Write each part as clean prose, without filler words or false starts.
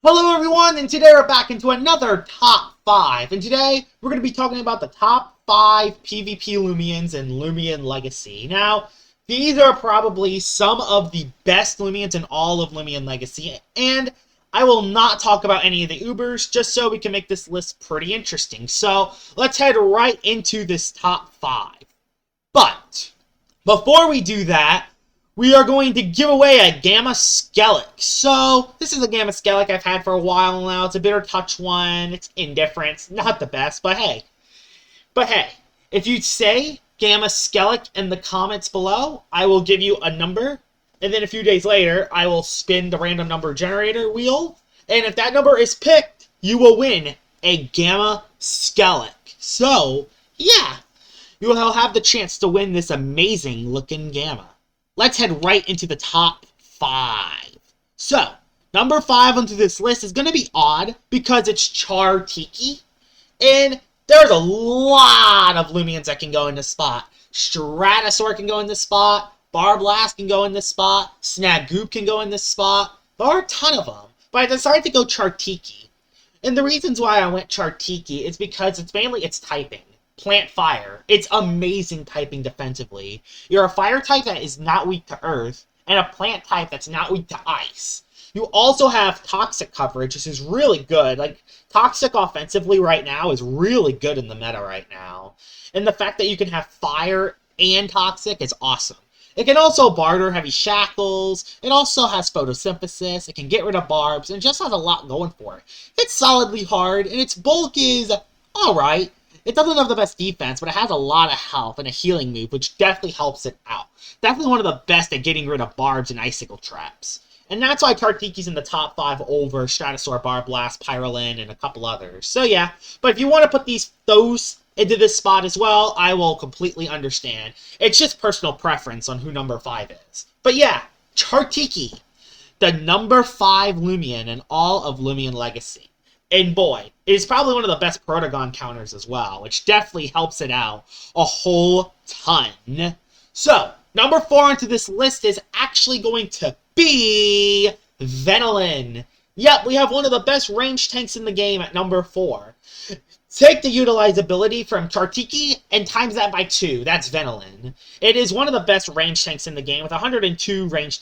Hello everyone, and today we're back into another top 5. And today we're going to be talking about the top 5 PVP Loomians in Loomian Legacy. Now, these are probably some of the best Loomians in all of Loomian Legacy, and I will not talk about any of the Ubers, just so we can make this list pretty interesting. So, let's head right into this top 5. But, before we do that, we are going to give away a Gamma Skellic. So, this is a Gamma Skellic I've had for a while now. It's a bitter touch one. It's indifferent. It's not the best, but hey. If you say Gamma Skellic in the comments below, I will give you a number. And then a few days later, I will spin the random number generator wheel. And if that number is picked, you will win a Gamma Skellic. So, yeah. You will have the chance to win this amazing looking Gamma. Let's head right into the top 5. So, number 5 onto this list is going to be odd because it's Chartiki. And there's a lot of Loomians that can go in this spot. Stratosaur can go in this spot. Barblast can go in this spot. Snagoop can go in this spot. There are a ton of them. But I decided to go Chartiki. And the reasons why I went Chartiki is because it's mainly its typing. Plant Fire. It's amazing typing defensively. You're a fire type that is not weak to earth, and a plant type that's not weak to ice. You also have toxic coverage, which is really good. Like, toxic offensively right now is really good in the meta right now. And the fact that you can have fire and toxic is awesome. It can also barter heavy shackles. It also has photosynthesis. It can get rid of barbs, and it just has a lot going for it. It's solidly hard, and its bulk is alright. It doesn't have the best defense, but it has a lot of health and a healing move, which definitely helps it out. Definitely one of the best at getting rid of barbs and icicle traps. And that's why Chartiki's in the top 5 over Stratosaur, Barblast, Venolin, and a couple others. So yeah, but if you want to put those into this spot as well, I will completely understand. It's just personal preference on who number 5 is. But yeah, Chartiki, the number 5 Loomian in all of Loomian Legacy. And boy, it is probably one of the best Protagon counters as well, which definitely helps it out a whole ton. So, number 4 onto this list is actually going to be Venolin. Yep, we have one of the best range tanks in the game at number 4. Take the utilizability from Chartiki and times that by 2. That's Venolin. It is one of the best range tanks in the game with 122 range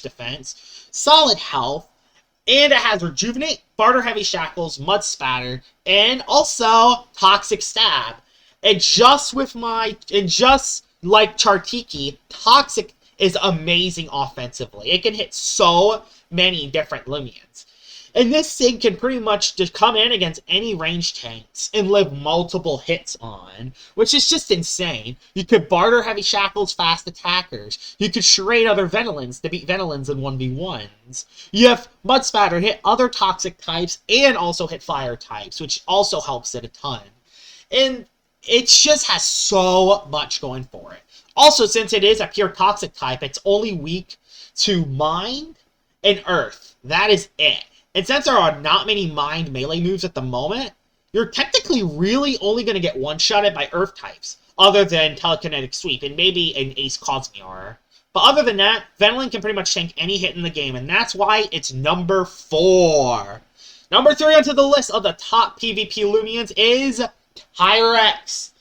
defense, solid health, and it has Rejuvenate, Barter Heavy Shackles, Mud Spatter, and also Toxic Stab. And just like Chartiki, Toxic is amazing offensively. It can hit so many different Loomians. And this thing can pretty much just come in against any range tanks and live multiple hits on, which is just insane. You could barter Heavy Shackles fast attackers. You could charade other Venolins to beat Venolins in 1v1s. You have Mud Spatter hit other toxic types and also hit fire types, which also helps it a ton. And it just has so much going for it. Also, since it is a pure toxic type, it's only weak to Mind and Earth. That is it. And since there are not many Mind melee moves at the moment, you're technically really only going to get one-shotted by Earth types, other than Telekinetic Sweep, and maybe an Ace Cosmior. But other than that, Venolin can pretty much tank any hit in the game, and that's why it's number 4. Number 3 onto the list of the top PvP Loomians is Tyrex.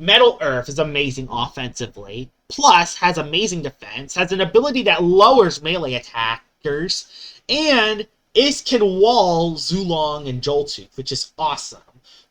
Metal Earth is amazing offensively, plus has amazing defense, has an ability that lowers melee attackers, and Ace can wall Zulong and Joltooth, which is awesome.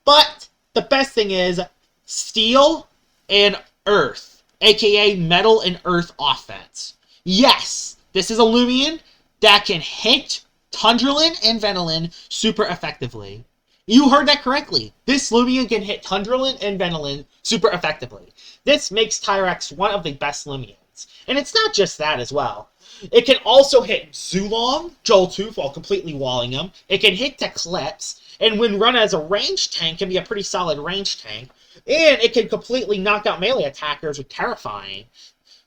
But the best thing is Steel and Earth, aka Metal and Earth offense. Yes, this is a Loomian that can hit Tundralin and Venolin super effectively. You heard that correctly. This Loomian can hit Tundralin and Venolin super effectively. This makes Tyrex one of the best Loomians. And it's not just that as well. It can also hit Zulong, Joltooth, while completely walling him. It can hit Eclipse, and when run as a range tank, can be a pretty solid range tank. And it can completely knock out melee attackers with Terrifying.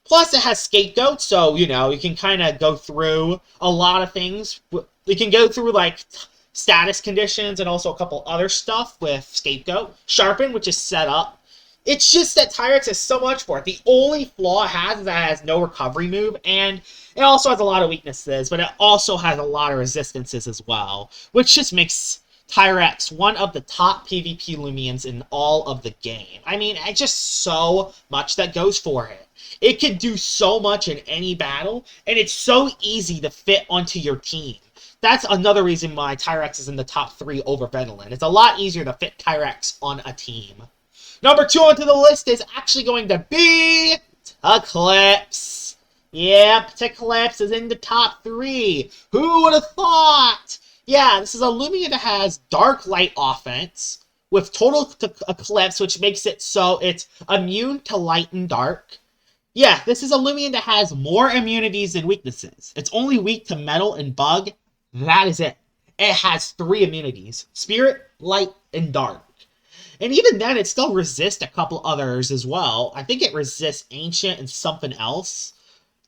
Plus, it has Scapegoat, so, you know, you can kind of go through a lot of things. You can go through, like, status conditions and also a couple other stuff with Scapegoat. Sharpen, which is set up It's just that Tyrex has so much for it. The only flaw it has is that it has no recovery move, and it also has a lot of weaknesses, but it also has a lot of resistances as well, which just makes Tyrex one of the top PvP Loomians in all of the game. I mean, it's just so much that goes for it. It can do so much in any battle, and it's so easy to fit onto your team. That's another reason why Tyrex is in the top 3 over Venolin. It's a lot easier to fit Tyrex on a team. Number 2 onto the list is actually going to be Eclipse. Yep, Eclipse is in the top 3. Who would have thought? Yeah, this is a Loomian that has Dark Light offense with total Eclipse, which makes it so it's immune to light and dark. Yeah, this is a Loomian that has more immunities than weaknesses. It's only weak to metal and bug. That is it. It has 3 immunities. Spirit, light, and dark. And even then, it still resists a couple others as well. I think it resists Ancient and something else.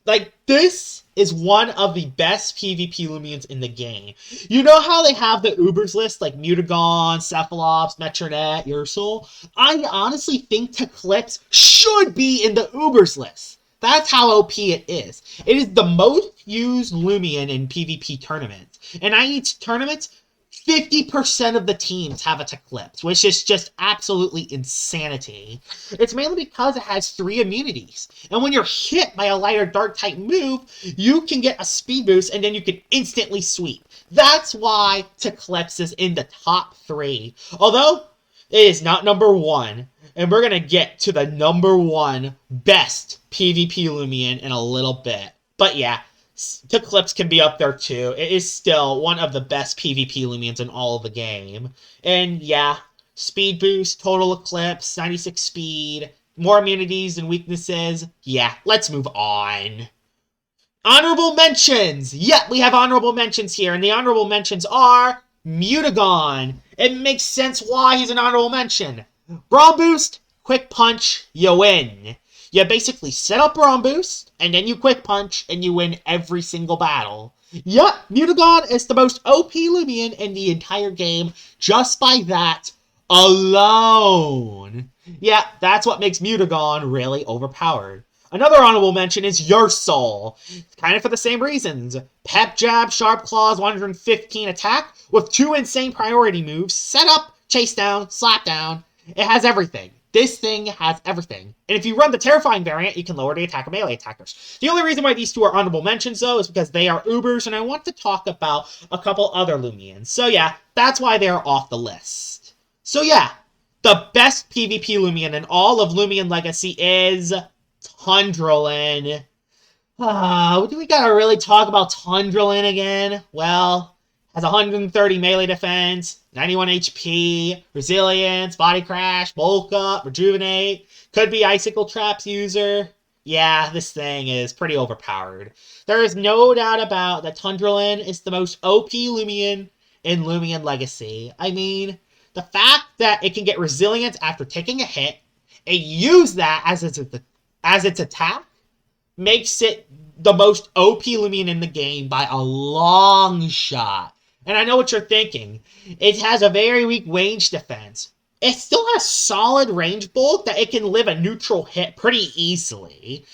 Like, this is one of the best PvP Loomians in the game. You know how they have the Ubers list, like Mutagon, Cephalops, Metronet, Ursul? I honestly think Eclipse should be in the Ubers list. That's how OP it is. It is the most used Loomian in PvP tournaments. And I each tournament, 50% of the teams have a Eclipse, which is just absolutely insanity. It's mainly because it has 3 immunities. And when you're hit by a light or dark type move, you can get a speed boost and then you can instantly sweep. That's why Eclipse is in the top 3. Although, it is not number 1. And we're going to get to the number 1 best PvP Loomian in a little bit. But yeah, Eclipse can be up there too. It is still one of the best PvP Loomians in all of the game. And yeah, speed boost, total Eclipse, 96 speed, more immunities and weaknesses. Yeah, let's move on. Honorable mentions! Yep, we have honorable mentions here, and the honorable mentions are Mutagon. It makes sense why he's an honorable mention. Brawn boost, quick punch, you win. You basically set up Brawn boost, and then you quick punch, and you win every single battle. Yup, Mutagon is the most OP Loomian in the entire game, just by that alone. Yeah, that's what makes Mutagon really overpowered. Another honorable mention is Ursul. Kind of for the same reasons. Pep Jab, Sharp Claws, 115 attack, with 2 insane priority moves, set up, chase down, slap down. It has everything. This thing has everything. And if you run the Terrifying variant, you can lower the attack of melee attackers. The only reason why these 2 are honorable mentions, though, is because they are Ubers, and I want to talk about a couple other Loomians. So yeah, that's why they're off the list. So yeah, the best PvP Loomian in all of Loomian Legacy is Tundralin. Do we gotta really talk about Tundralin again? Well, has 130 melee defense, 91 HP, resilience, body crash, bulk up, rejuvenate, could be icicle traps user. Yeah, this thing is pretty overpowered. There is no doubt about that Tundralin is the most OP Loomian in Loomian Legacy. I mean, the fact that it can get resilience after taking a hit and use that as its attack makes it the most OP Loomian in the game by a long shot. And I know what you're thinking. It has a very weak range defense. It still has solid range bulk that it can live a neutral hit pretty easily.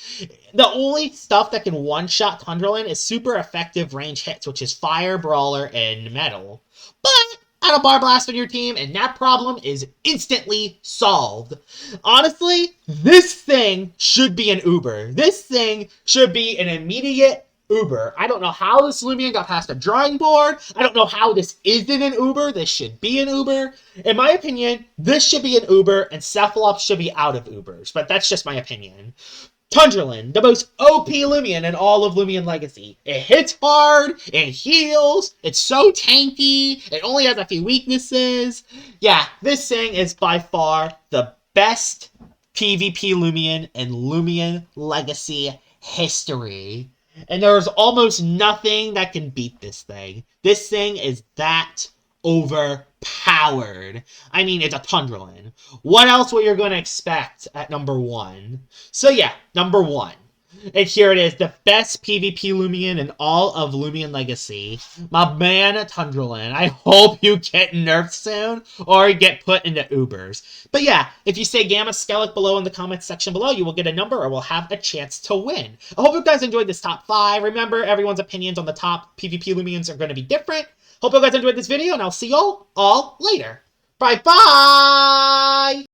The only stuff that can one-shot Tundralin is super effective range hits, which is Fire, Brawler, and Metal. But add a Bar Blast on your team, and that problem is instantly solved. Honestly, this thing should be an Uber. This thing should be an immediate Uber. I don't know how this Loomian got past a drawing board. I don't know how this isn't an Uber. This should be an Uber. In my opinion, this should be an Uber, and Cephalops should be out of Ubers. But that's just my opinion. Tundralin, the most OP Loomian in all of Loomian Legacy. It hits hard, it heals, it's so tanky, it only has a few weaknesses. Yeah, this thing is by far the best PvP Loomian in Loomian Legacy history. And there's almost nothing that can beat this thing. This thing is that overpowered. I mean, it's a Tundralin. What else were you going to expect at number 1? So yeah, number 1. And here it is, the best PvP Loomian in all of Loomian Legacy. My man, Tundralin. I hope you get nerfed soon, or get put into Ubers. But yeah, if you say Gamma Skellig below in the comments section below, you will get a number or will have a chance to win. I hope you guys enjoyed this top 5. Remember, everyone's opinions on the top PvP Loomians are going to be different. Hope you guys enjoyed this video, and I'll see y'all all later. Bye-bye!